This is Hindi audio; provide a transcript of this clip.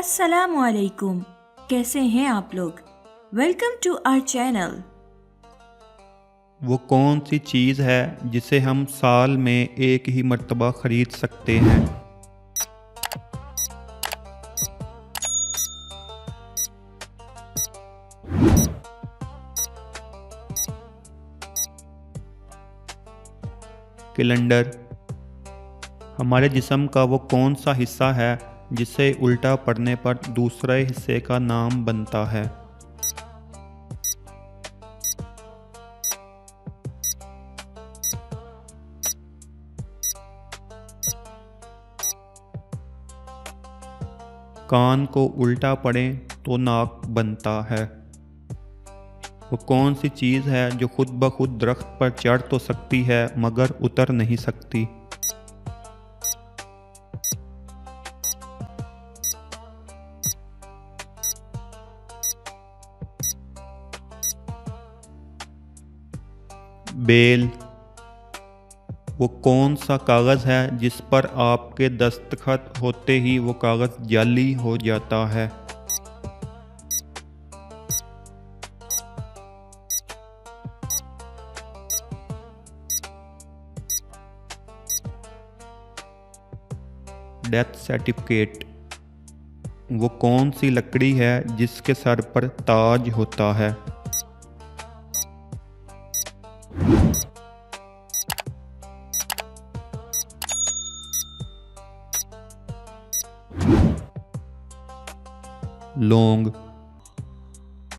अस्सलामुअलैकुम। कैसे हैं आप लोग? Welcome to our channel. वो कौन सी चीज़ है जिसे हम साल में एक ही मर्तबा ख़रीद सकते हैं? कैलेंडर। हमारे जिस्म का वो कौन सा हिस्सा है जिसे उल्टा पड़ने पर दूसरे हिस्से का नाम बनता है? कान को उल्टा पड़े तो नाक बनता है। वो कौन सी चीज़ है जो खुद ब खुद दरख्त पर चढ़ तो सकती है मगर उतर नहीं सकती? बेल। वो कौन सा कागज़ है जिस पर आपके दस्तखत होते ही वो कागज़ जाली हो जाता है? Death certificate. वो कौन सी लकड़ी है जिसके सर पर ताज होता है? लौंग।